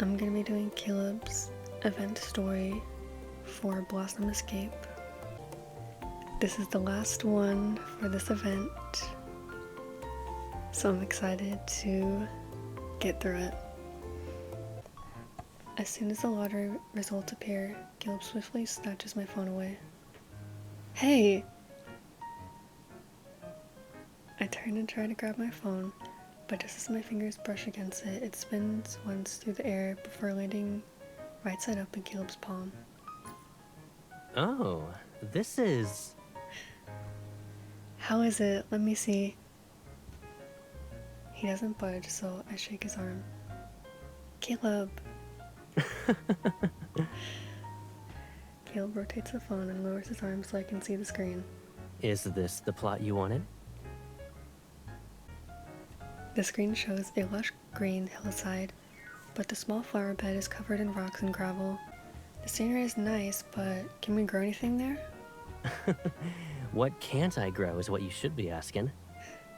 I'm gonna be doing Caleb's event story for Blossom Escape. This is the last one for this event, so I'm excited to get through it. As soon as the lottery results appear, Caleb swiftly snatches my phone away. Hey! I turn and try to grab my phone, but just as my fingers brush against it, it spins once through the air before landing right side up in Caleb's palm. Oh, this is... How is it? Let me see. He doesn't budge, so I shake his arm. Caleb! Caleb rotates the phone and lowers his arm so I can see the screen. Is this the plot you wanted? The screen shows a lush green hillside, but the small flower bed is covered in rocks and gravel. The scenery is nice, but can we grow anything there? What can't I grow is what you should be asking.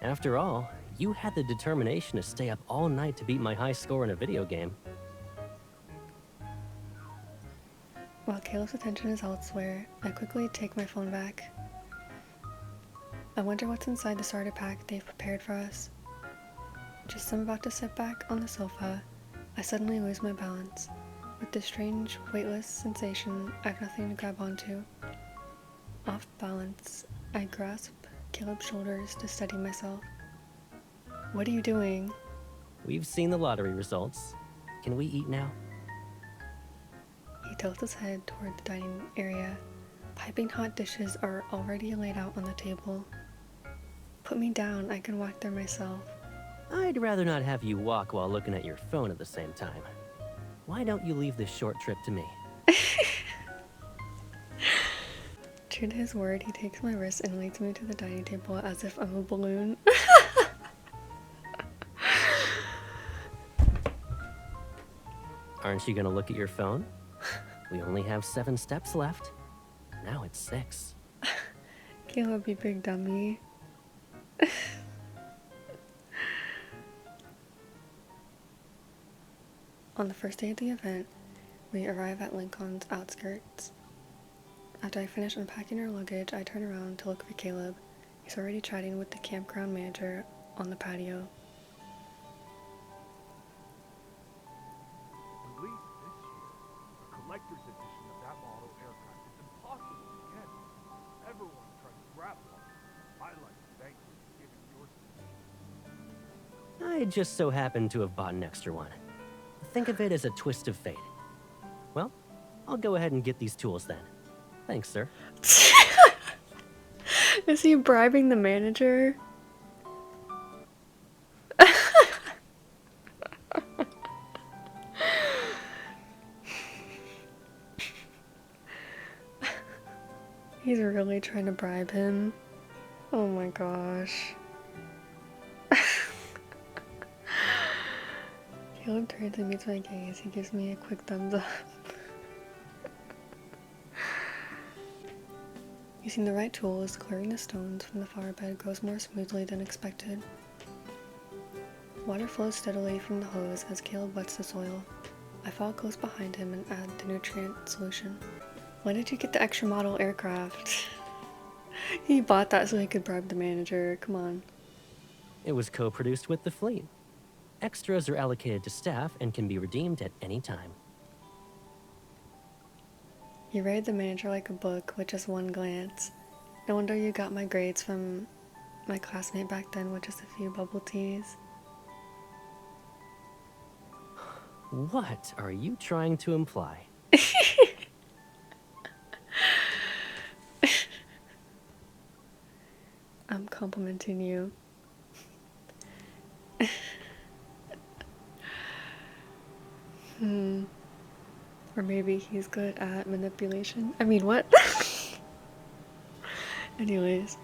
After all, you had the determination to stay up all night to beat my high score in a video game. While Caleb's attention is elsewhere, I quickly take my phone back. I wonder what's inside the starter pack they've prepared for us. Just as I'm about to sit back on the sofa, I suddenly lose my balance. With this strange, weightless sensation, I have nothing to grab onto. Off balance, I grasp Caleb's shoulders to steady myself. What are you doing? We've seen the lottery results. Can we eat now? He tilts his head toward the dining area. Piping hot dishes are already laid out on the table. Put me down, I can walk there myself. I'd rather not have you walk while looking at your phone at the same time. Why don't you leave this short trip to me? True to his word, he takes my wrist and leads me to the dining table as if I'm a balloon. Aren't you gonna look at your phone? We only have 7 steps left. Now it's 6. Caleb, you big dummy. On the first day of the event, we arrive at Lincoln's outskirts. After I finish unpacking our luggage, I turn around to look for Caleb. He's already chatting with the campground manager on the patio. Released this year, a collector's edition of that model aircraft is impossible to get. Everyone tries to grab one. I'd like to thank you for giving yours to me. I just so happen to have bought an extra one. Think of it as a twist of fate. Well, I'll go ahead and get these tools then. Thanks, sir. Is he bribing the manager? He's really trying to bribe him. Oh my gosh. Caleb turns and meets my gaze. He gives me a quick thumbs up. Using the right tools, clearing the stones from the flower bed goes more smoothly than expected. Water flows steadily from the hose as Caleb wets the soil. I follow close behind him and add the nutrient solution. When did you get the extra model aircraft? He bought that so he could bribe the manager. Come on. It was co-produced with the fleet. Extras are allocated to staff and can be redeemed at any time. You read the manager like a book with just one glance. No wonder you got my grades from my classmate back then with just a few bubble teas. What are you trying to imply? I'm complimenting you. Or maybe he's good at manipulation. I mean, what? Anyways.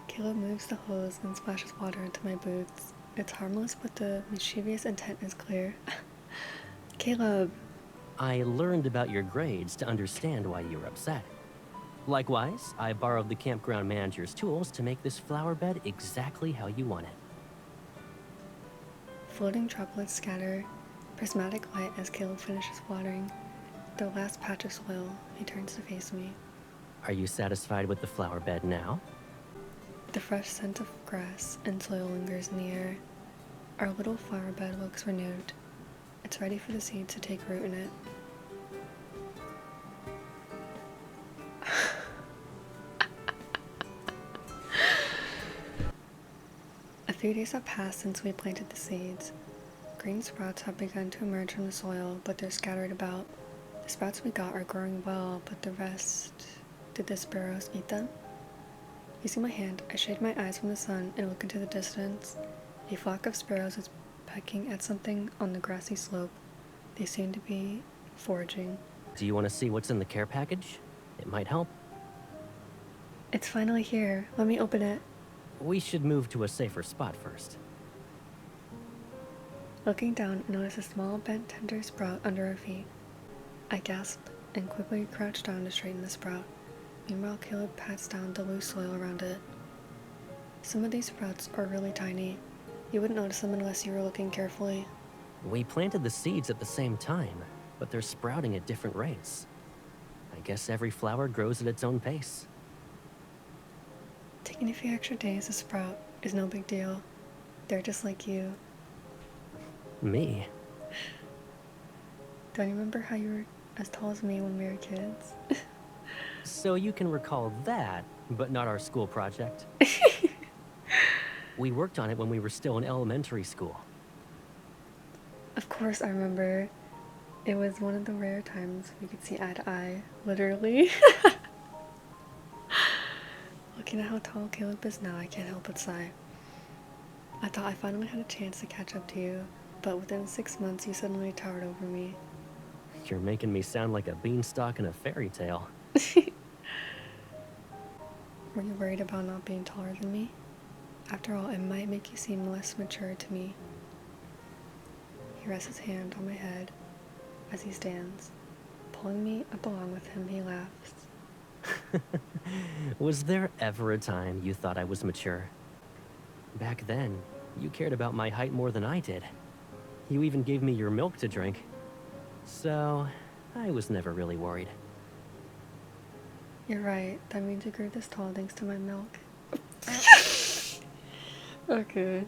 Caleb moves the hose and splashes water into my boots. It's harmless, but the mischievous intent is clear. Caleb. I learned about your grades to understand why you were upset. Likewise, I borrowed the campground manager's tools to make this flower bed exactly how you want it. Floating droplets scatter prismatic light as Caleb finishes watering the last patch of soil. He turns to face me. Are you satisfied with the flower bed now? The fresh scent of grass and soil lingers in the air. Our little flower bed looks renewed. It's ready for the seeds to take root in it. A few days have passed since we planted the seeds. Green sprouts have begun to emerge from the soil, but they're scattered about. The sprouts we got are growing well, but the rest... Did the sparrows eat them? Using my hand, I shade my eyes from the sun and look into the distance. A flock of sparrows is pecking at something on the grassy slope. They seem to be foraging. Do you want to see what's in the care package? It might help. It's finally here. Let me open it. We should move to a safer spot first. Looking down, I notice a small, bent, tender sprout under our feet. I gasp and quickly crouch down to straighten the sprout. Meanwhile, Caleb pats down the loose soil around it. Some of these sprouts are really tiny. You wouldn't notice them unless you were looking carefully. We planted the seeds at the same time, but they're sprouting at different rates. I guess every flower grows at its own pace. Taking a few extra days to sprout is no big deal. They're just like you. Me? Don't you remember how you were as tall as me when we were kids? So you can recall that, but not our school project. We worked on it when we were still in elementary school. Of course I remember. It was one of the rare times we could see eye to eye, literally. Looking at how tall Caleb is now, I can't help but sigh. I thought I finally had a chance to catch up to you, but within 6 months you suddenly towered over me. You're making me sound like a beanstalk in a fairy tale. Were you worried about not being taller than me? After all, it might make you seem less mature to me. He rests his hand on my head as he stands. Pulling me up along with him, he laughs. Was there ever a time you thought I was mature? Back then, you cared about my height more than I did. You even gave me your milk to drink. So, I was never really worried. You're right, that means you grew this tall thanks to my milk. Okay.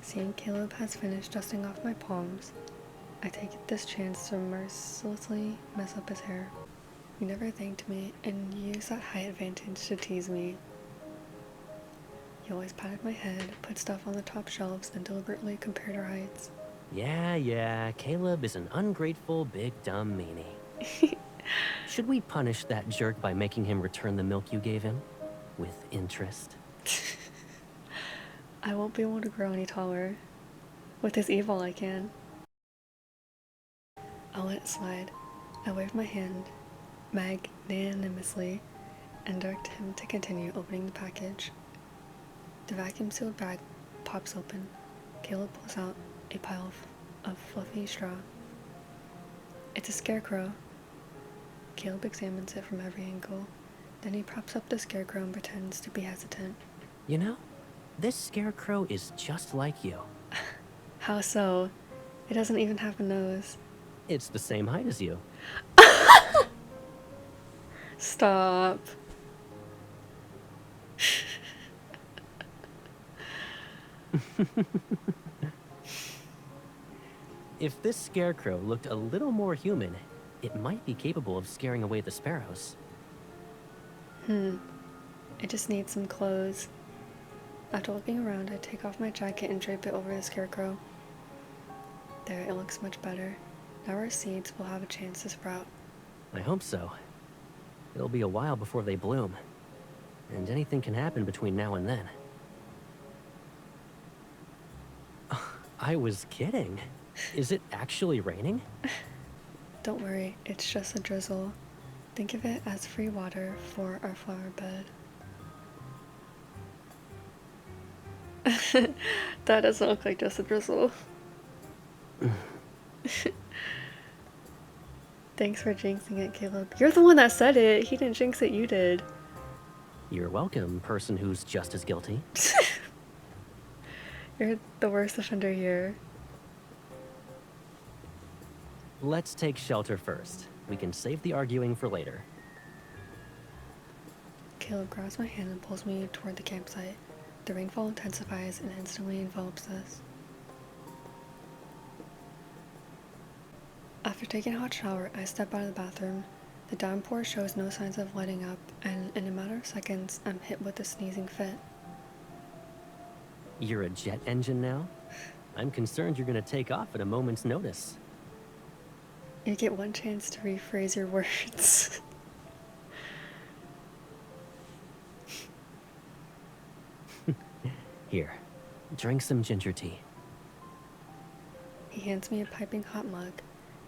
Seeing Caleb has finished dusting off my palms, I take this chance to mercilessly mess up his hair. You never thanked me, and you used that height advantage to tease me. You always patted my head, put stuff on the top shelves, and deliberately compared our heights. Yeah, Caleb is an ungrateful, big, dumb meanie. Should we punish that jerk by making him return the milk you gave him? With interest? I won't be able to grow any taller. With his evil, I can. I'll let it slide. I wave my hand magnanimously and direct him to continue opening the package. The vacuum-sealed bag pops open. Caleb pulls out a pile of fluffy straw. It's a scarecrow. Caleb examines it from every angle. Then he props up the scarecrow and pretends to be hesitant. You know, this scarecrow is just like you. How so? It doesn't even have a nose. It's the same height as you. Stop. If this scarecrow looked a little more human, it might be capable of scaring away the sparrows. It just needs some clothes. After looking around, I take off my jacket and drape it over the scarecrow. There, it looks much better. Now our seeds will have a chance to sprout. I hope so. It'll be a while before they bloom. And anything can happen between now and then. I was kidding. Is it actually raining? Don't worry, it's just a drizzle. Think of it as free water for our flower bed. That doesn't look like just a drizzle. Thanks for jinxing it, Caleb. You're the one that said it. He didn't jinx it, you did. You're welcome, person who's just as guilty. You're the worst offender here. Let's take shelter first. We can save the arguing for later. Caleb grabs my hand and pulls me toward the campsite. The rainfall intensifies and instantly envelops us. After taking a hot shower, I step out of the bathroom. The downpour shows no signs of letting up, and in a matter of seconds, I'm hit with a sneezing fit. You're a jet engine now? I'm concerned you're gonna take off at a moment's notice. You get one chance to rephrase your words. Here, drink some ginger tea. He hands me a piping hot mug.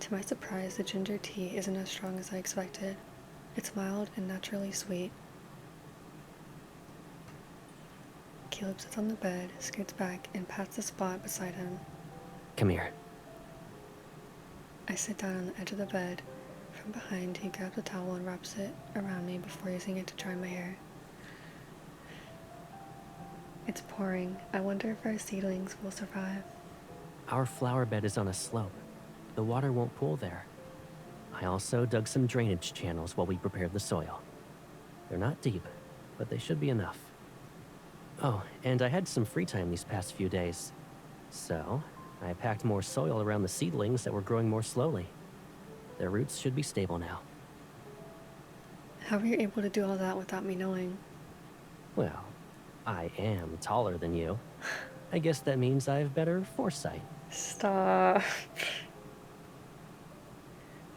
To my surprise, the ginger tea isn't as strong as I expected. It's mild and naturally sweet. Caleb sits on the bed, scoots back, and pats the spot beside him. Come here. I sit down on the edge of the bed. From behind, he grabs a towel and wraps it around me before using it to dry my hair. It's pouring. I wonder if our seedlings will survive. Our flower bed is on a slope. The water won't pool there. I also dug some drainage channels while we prepared the soil. They're not deep, but they should be enough. Oh, and I had some free time these past few days. So, I packed more soil around the seedlings that were growing more slowly. Their roots should be stable now. How were you able to do all that without me knowing? Well, I am taller than you. I guess that means I have better foresight. Stop.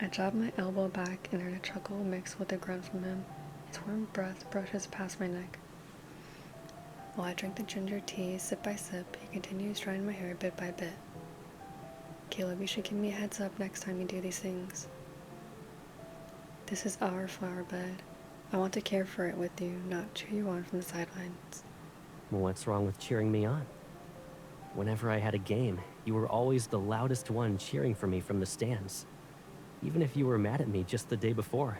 I jab my elbow back and heard a chuckle mixed with a grunt from him. His warm breath brushes past my neck. While I drink the ginger tea sip by sip, he continues drying my hair bit by bit. Caleb, you should give me a heads up next time you do these things. This is our flower bed. I want to care for it with you, not cheer you on from the sidelines. What's wrong with cheering me on? Whenever I had a game, you were always the loudest one cheering for me from the stands. Even if you were mad at me just the day before.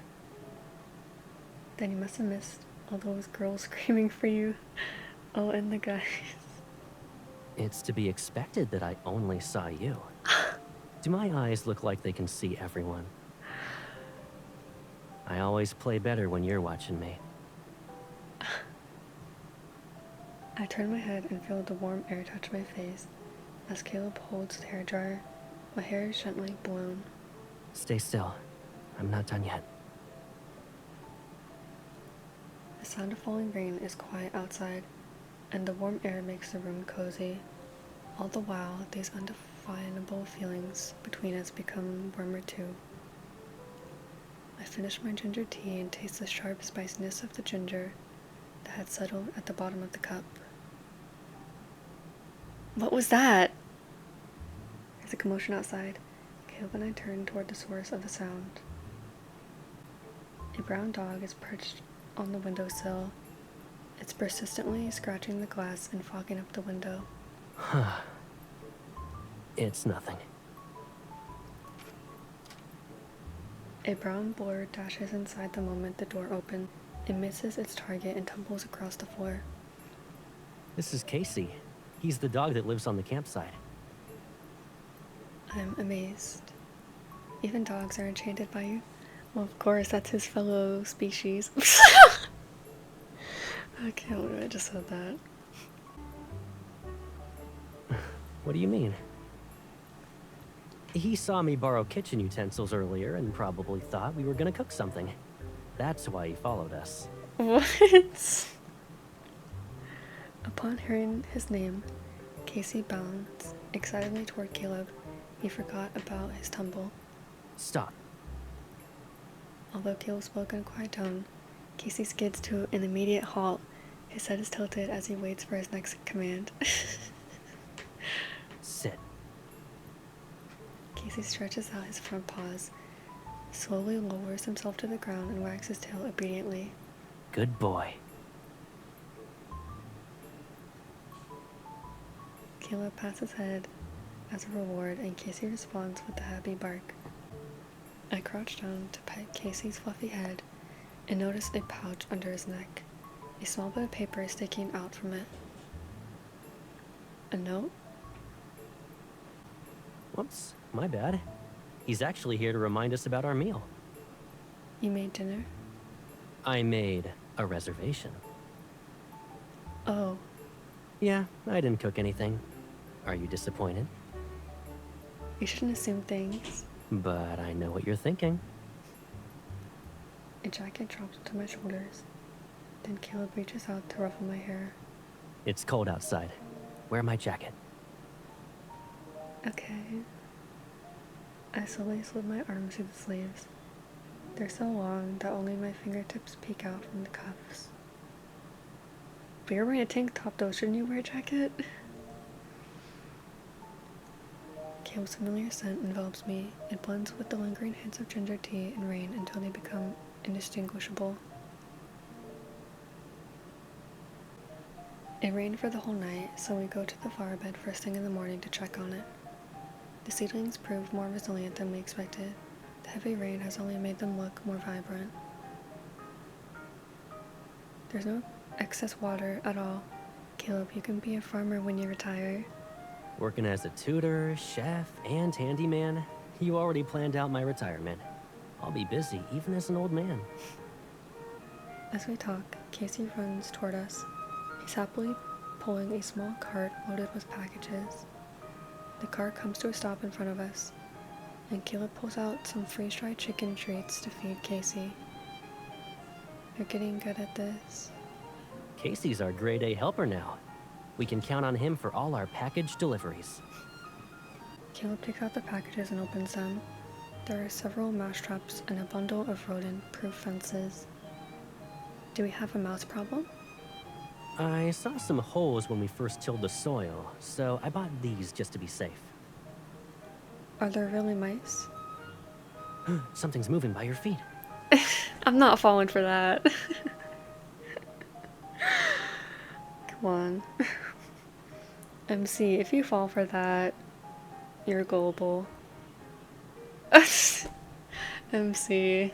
Then you must have missed all those girls screaming for you. Oh, and the guys. It's to be expected that I only saw you. Do my eyes look like they can see everyone? I always play better when you're watching me. I turn my head and feel the warm air touch my face. As Caleb holds the hairdryer, my hair is gently blown. Stay still. I'm not done yet. The sound of falling rain is quiet outside, and the warm air makes the room cozy. All the while, these undefinable feelings between us become warmer too. I finish my ginger tea and taste the sharp spiciness of the ginger that had settled at the bottom of the cup. What was that? There's a commotion outside. Caleb and I turn toward the source of the sound. A brown dog is perched on the windowsill. It's persistently scratching the glass and fogging up the window. It's nothing. A brown boar dashes inside the moment the door opens. It misses its target and tumbles across the floor. This is Casey. He's the dog that lives on the campsite. I'm amazed. Even dogs are enchanted by you. Well, of course, that's his fellow species. I can't believe I just said that. What do you mean? He saw me borrow kitchen utensils earlier and probably thought we were gonna cook something. That's why he followed us. What? Upon hearing his name, Casey bounds excitedly toward Caleb. He forgot about his tumble. Stop. Although Caleb spoke in a quiet tone, Casey skids to an immediate halt. His head is tilted as he waits for his next command. Sit. Casey stretches out his front paws, slowly lowers himself to the ground, and wags his tail obediently. Good boy. Caleb pats his head as a reward, and Casey responds with a happy bark. I crouched down to pet Casey's fluffy head and noticed a pouch under his neck, a small bit of paper sticking out from it. A note? Whoops, my bad. He's actually here to remind us about our meal. You made dinner? I made a reservation. Oh, Yeah, I didn't cook anything. Are you disappointed? you shouldn't assume things. But I know what you're thinking. A jacket drops onto my shoulders. Then Caleb reaches out to ruffle my hair. It's cold outside. Wear my jacket. Okay. I slowly slid my arms through the sleeves. They're so long that only my fingertips peek out from the cuffs. But you're wearing a tank top though, shouldn't you wear a jacket? Caleb's familiar scent envelops me. It blends with the lingering hints of ginger tea and rain until they become indistinguishable. It rained for the whole night, so we go to the flower bed first thing in the morning to check on it. The seedlings proved more resilient than we expected. The heavy rain has only made them look more vibrant. There's no excess water at all. Caleb, you can be a farmer when you retire. Working as a tutor, chef, and handyman, you already planned out my retirement. I'll be busy even as an old man. As we talk, Casey runs toward us. He's happily pulling a small cart loaded with packages. The car comes to a stop in front of us, and Caleb pulls out some freeze-dried chicken treats to feed Casey. You're getting good at this. Casey's our grade A helper now. We can count on him for all our package deliveries. Caleb takes out the packages and opens them. There are several mouse traps and a bundle of rodent-proof fences. Do we have a mouse problem? I saw some holes when we first tilled the soil, so I bought these just to be safe. Are there really mice? Something's moving by your feet. I'm not falling for that. Come on. MC, if you fall for that, you're gullible. MC.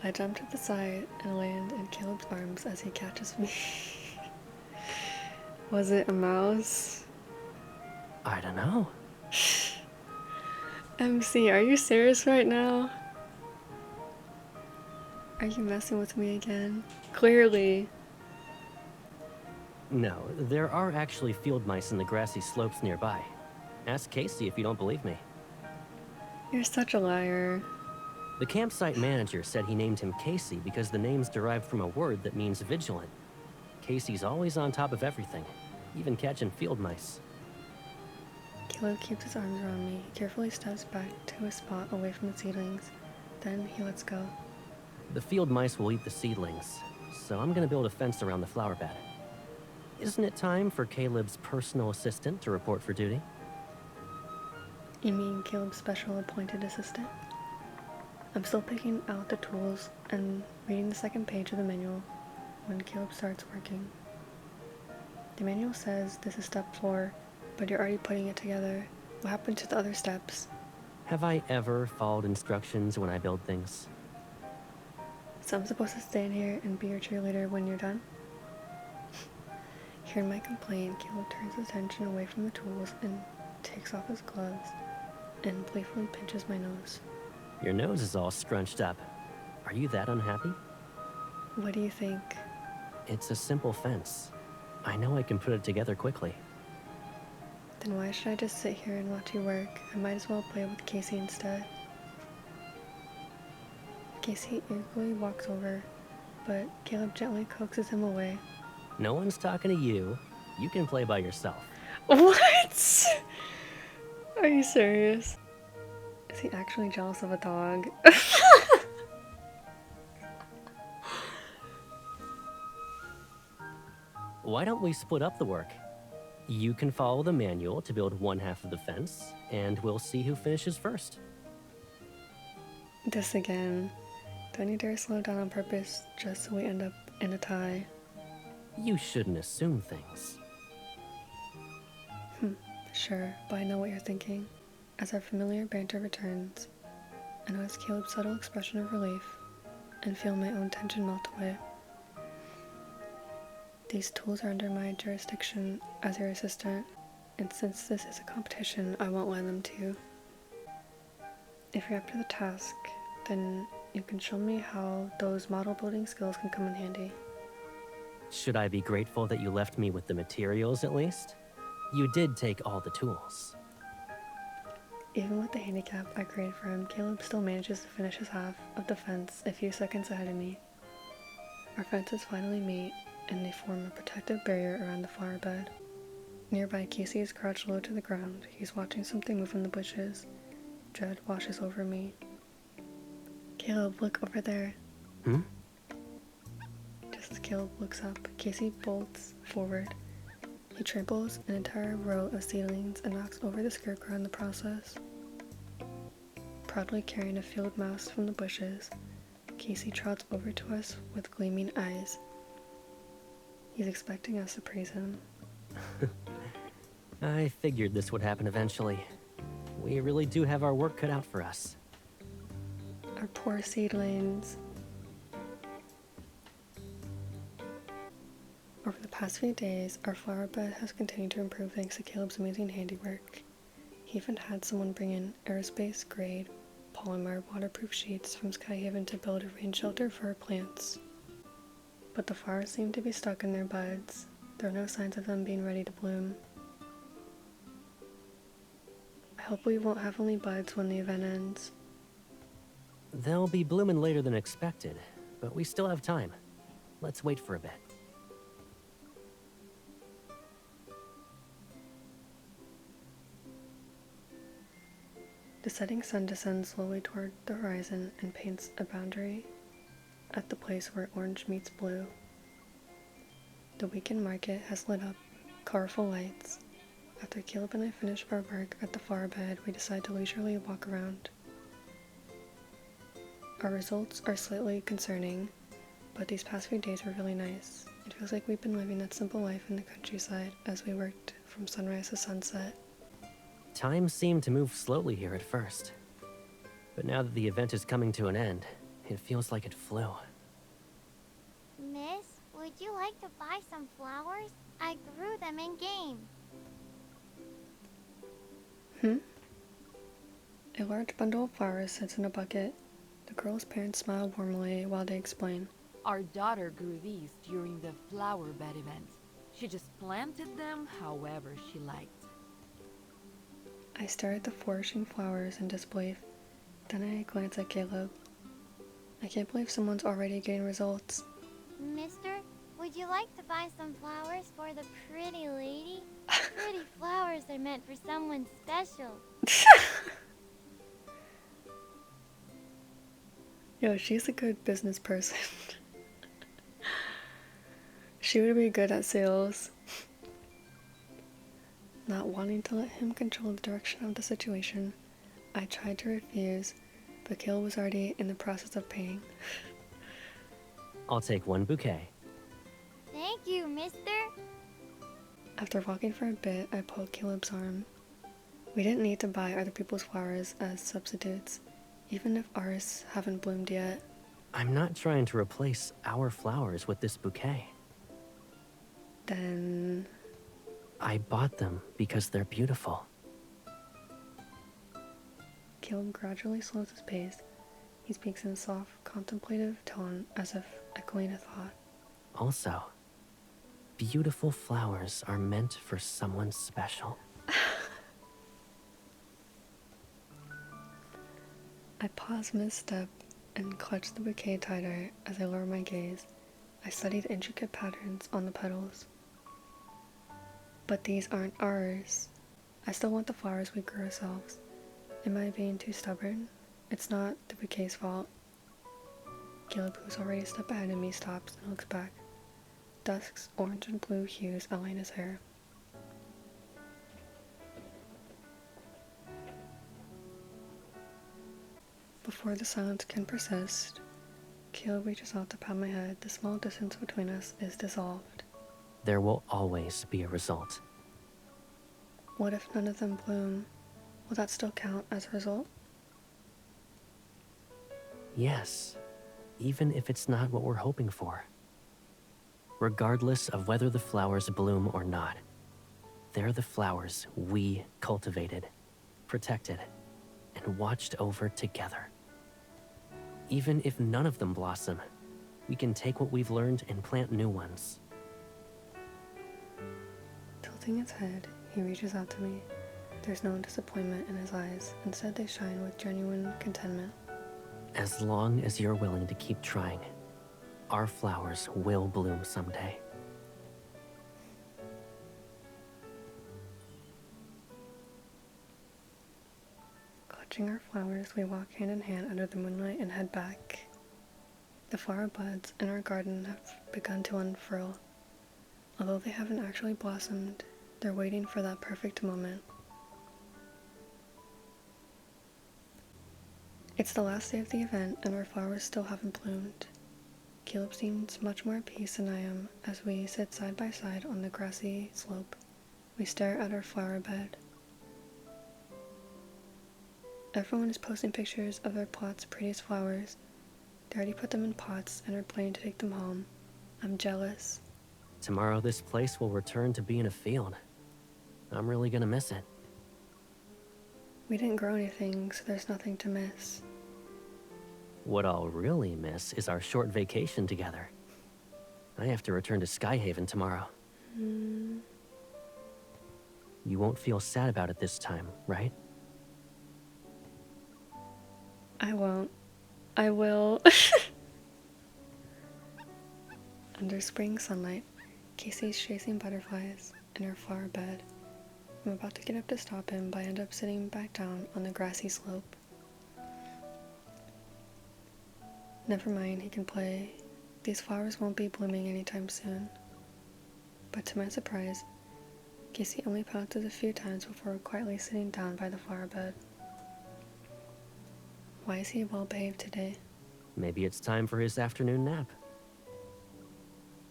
I jump to the side and land in Caleb's arms as he catches me. Was it a mouse? I don't know. MC, are you serious right now? Are you messing with me again? Clearly. No, there are actually field mice in the grassy slopes nearby. Ask Casey if you don't believe me. You're such a liar. The campsite manager said he named him Casey because the name's derived from a word that means vigilant. Casey's always on top of everything, even catching field mice. Caleb keeps his arms around me. He carefully steps back to a spot away from the seedlings. Then he lets go. The field mice will eat the seedlings, so I'm gonna build a fence around the flower bed. Isn't it time for Caleb's personal assistant to report for duty? You mean Caleb's special appointed assistant? I'm still picking out the tools and reading the second page of the manual when Caleb starts working. The manual says this is step 4, but you're already putting it together. What happened to the other steps? Have I ever followed instructions when I build things? So I'm supposed to stand here and be your cheerleader when you're done? Hearing my complaint, Caleb turns his attention away from the tools and takes off his gloves and playfully pinches my nose. Your nose is all scrunched up. Are you that unhappy? What do you think? It's a simple fence. I know I can put it together quickly. Then why should I just sit here and watch you work? I might as well play with Casey instead. Casey eagerly walks over, but Caleb gently coaxes him away. No one's talking to you. You can play by yourself. What? Are you serious? Is he actually jealous of a dog? Why don't we split up the work? You can follow the manual to build one half of the fence, and we'll see who finishes first. This again. Don't you dare slow down on purpose just so we end up in a tie. You shouldn't assume things. Sure, but I know what you're thinking. As our familiar banter returns, I notice Caleb's subtle expression of relief and feel my own tension melt away. These tools are under my jurisdiction as your assistant, and since this is a competition, I won't lend them to you. If you're up to the task, then you can show me how those model building skills can come in handy. Should I be grateful that you left me with the materials at least? You did take all the tools. Even with the handicap I created for him, Caleb still manages to finish his half of the fence a few seconds ahead of me. Our fences finally meet, and they form a protective barrier around the flower bed. Nearby, Casey is crouched low to the ground. He's watching something move in the bushes. Dread washes over me. Caleb, look over there. Hmm? Just as Caleb looks up, Casey bolts forward. He tramples an entire row of seedlings and knocks over the scarecrow in the process. Proudly carrying a field mouse from the bushes, Casey trots over to us with gleaming eyes. He's expecting us to praise him. I figured this would happen eventually. We really do have our work cut out for us. Our poor seedlings. Over the past few days, our flower bed has continued to improve thanks to Caleb's amazing handiwork. He even had someone bring in aerospace-grade polymer waterproof sheets from Skyhaven to build a rain shelter for our plants. But the flowers seem to be stuck in their buds. There are no signs of them being ready to bloom. I hope we won't have only buds when the event ends. They'll be blooming later than expected, but we still have time. Let's wait for a bit. The setting sun descends slowly toward the horizon and paints a boundary at the place where orange meets blue. The weekend market has lit up, colorful lights. After Caleb and I finish our work at the flower bed, we decide to leisurely walk around. Our results are slightly concerning, but these past few days were really nice. It feels like we've been living that simple life in the countryside as we worked from sunrise to sunset. Time seemed to move slowly here at first. But now that the event is coming to an end, it feels like it flew. Miss, would you like to buy some flowers? I grew them in game. A large bundle of flowers sits in a bucket. The girl's parents smile warmly while they explain. Our daughter grew these during the flower bed event. She just planted them however she liked. I stare at the flourishing flowers in disbelief. Then I glance at Caleb. I can't believe someone's already getting results. Mister, would you like to buy some flowers for the pretty lady? Pretty flowers are meant for someone special. Yo, she's a good business person. She would be good at sales. Not wanting to let him control the direction of the situation, I tried to refuse, but Caleb was already in the process of paying. I'll take one bouquet. Thank you, mister. After walking for a bit, I pulled Caleb's arm. We didn't need to buy other people's flowers as substitutes, even if ours haven't bloomed yet. I'm not trying to replace our flowers with this bouquet. Then... I bought them because they're beautiful. Caleb gradually slows his pace. He speaks in a soft, contemplative tone as if echoing a thought. Also, beautiful flowers are meant for someone special. I pause mid-step and clutch the bouquet tighter as I lower my gaze. I study the intricate patterns on the petals. But these aren't ours. I still want the flowers we grew ourselves. Am I being too stubborn? It's not the bouquet's fault. Caleb, who's already a step ahead of me, stops and looks back. Dusk's orange and blue hues outline his hair. Before the silence can persist, Caleb reaches out to pat my head. The small distance between us is dissolved. There will always be a result. What if none of them bloom? Will that still count as a result? Yes, even if it's not what we're hoping for. Regardless of whether the flowers bloom or not, they're the flowers we cultivated, protected, and watched over together. Even if none of them blossom, we can take what we've learned and plant new ones. Tilting his head, he reaches out to me. There's no disappointment in his eyes. Instead, they shine with genuine contentment. As long as you're willing to keep trying, our flowers will bloom someday. Clutching our flowers, we walk hand in hand under the moonlight and head back. The flower buds in our garden have begun to unfurl. Although they haven't actually blossomed, they're waiting for that perfect moment. It's the last day of the event and our flowers still haven't bloomed. Caleb seems much more at peace than I am as we sit side by side on the grassy slope. We stare at our flower bed. Everyone is posting pictures of their plot's prettiest flowers. They already put them in pots and are planning to take them home. I'm jealous. Tomorrow this place will return to being a field. I'm really gonna miss it. We didn't grow anything, so there's nothing to miss. What I'll really miss is our short vacation together. I have to return to Skyhaven tomorrow. You won't feel sad about it this time, right? I won't. I will. Under spring sunlight, Casey's chasing butterflies in her flower bed. I'm about to get up to stop him, but I end up sitting back down on the grassy slope. Never mind, he can play. These flowers won't be blooming anytime soon. But to my surprise, Casey only pounces a few times before quietly sitting down by the flower bed. Why is he well behaved today? Maybe it's time for his afternoon nap.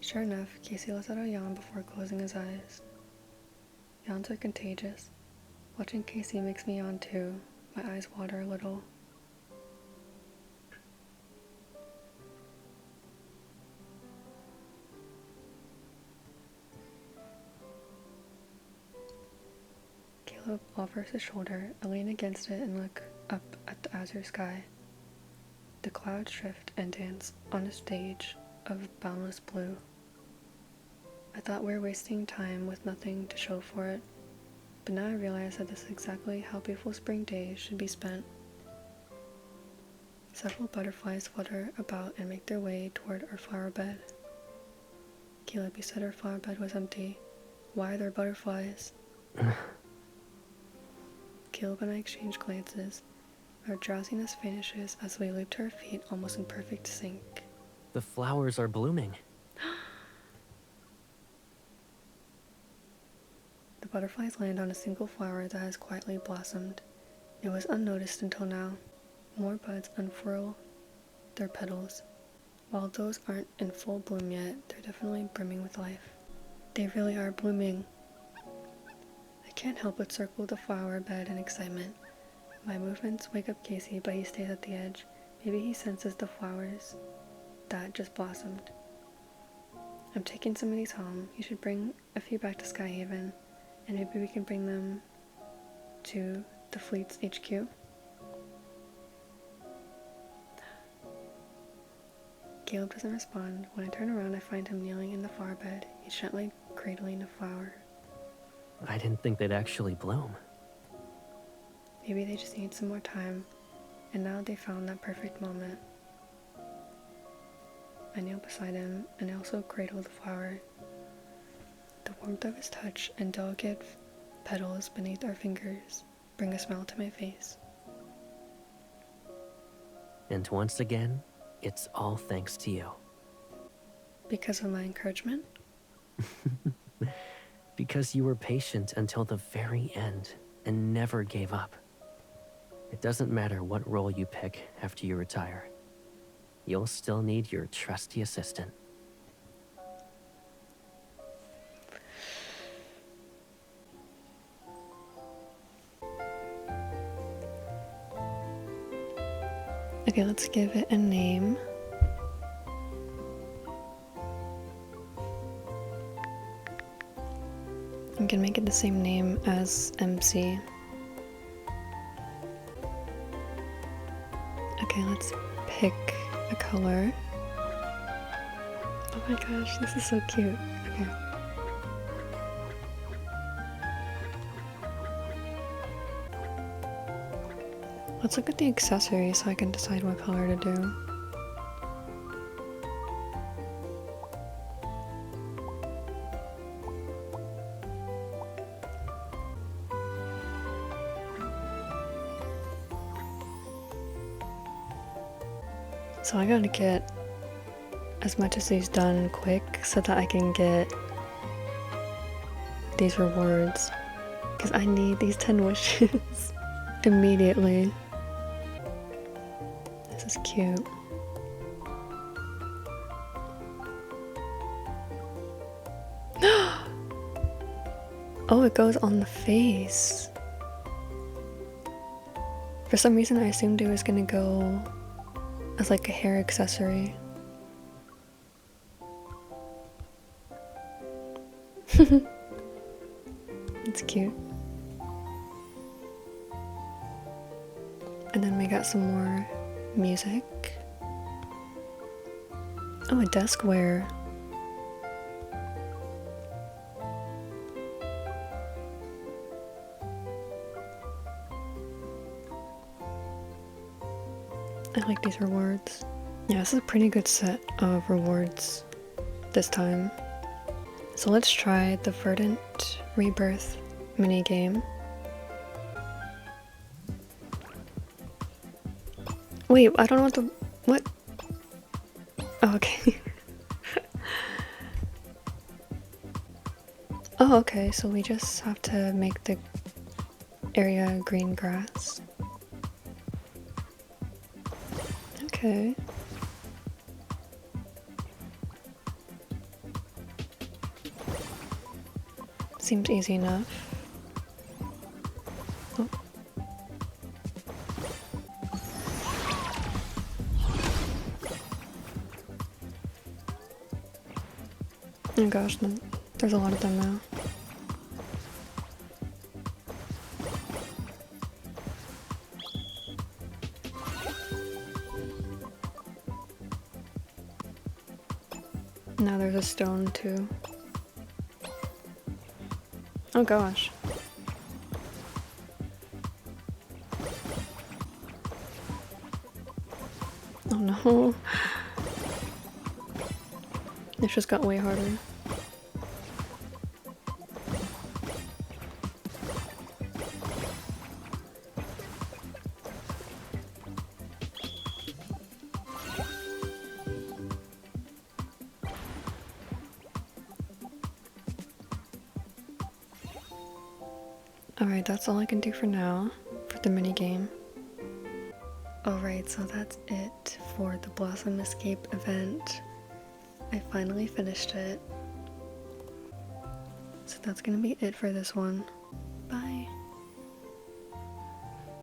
Sure enough, Casey lets out a yawn before closing his eyes. Yawns are contagious. Watching Casey makes me yawn too. My eyes water a little. Caleb offers his shoulder. I lean against it and look up at the azure sky. The clouds drift and dance on a stage of boundless blue. I thought we were wasting time with nothing to show for it, but now I realize that this is exactly how beautiful spring days should be spent. Several butterflies flutter about and make their way toward our flower bed. Caleb, you said our flower bed was empty. Why are there butterflies? Caleb and I exchange glances. Our drowsiness vanishes as we leap to our feet almost in perfect sync. The flowers are blooming. The butterflies land on a single flower that has quietly blossomed. It was unnoticed until now. More buds unfurl their petals. While those aren't in full bloom yet, they're definitely brimming with life. They really are blooming. I can't help but circle the flower bed in excitement. My movements wake up Casey, but he stays at the edge. Maybe he senses the flowers that just blossomed. I'm taking some of these home. You should bring a few back to Skyhaven, and maybe we can bring them to the fleet's HQ. Caleb doesn't respond. When I turn around, I find him kneeling in the flower bed. He's gently cradling a flower. I didn't think they'd actually bloom. Maybe they just need some more time, and now they found that perfect moment. I kneel beside him, and I also cradle the flower. The warmth of his touch and delicate petals beneath our fingers bring a smile to my face. And once again, it's all thanks to you. Because of my encouragement? Because you were patient until the very end and never gave up. It doesn't matter what role you pick after you retire. You'll still need your trusty assistant. Okay, let's give it a name. I'm gonna make it the same name as MC. Okay, let's pick a color. Oh my gosh, this is so cute. Okay. Let's look at the accessories so I can decide what color to do. So I gotta get as much of these done quick so that I can get these rewards. Because I need these 10 wishes immediately. This is cute. Oh, it goes on the face. For some reason I assumed it was gonna go as like a hair accessory. It's cute. And then we got some more music. Oh, a desk wear. I like these rewards. Yeah, this is a pretty good set of rewards this time. So let's try the Verdant Rebirth minigame. Wait, I don't know what the... what? Oh, okay. Oh, okay, so we just have to make the area green grass. Okay. Seems easy enough. Oh. Oh gosh, no. There's a lot of them now. Now there's a stone too. Oh gosh. Oh no. It just got way harder. Alright, that's all I can do for now, for the minigame. Alright, so that's it for the Blossom Escape event. I finally finished it. So that's gonna be it for this one. Bye!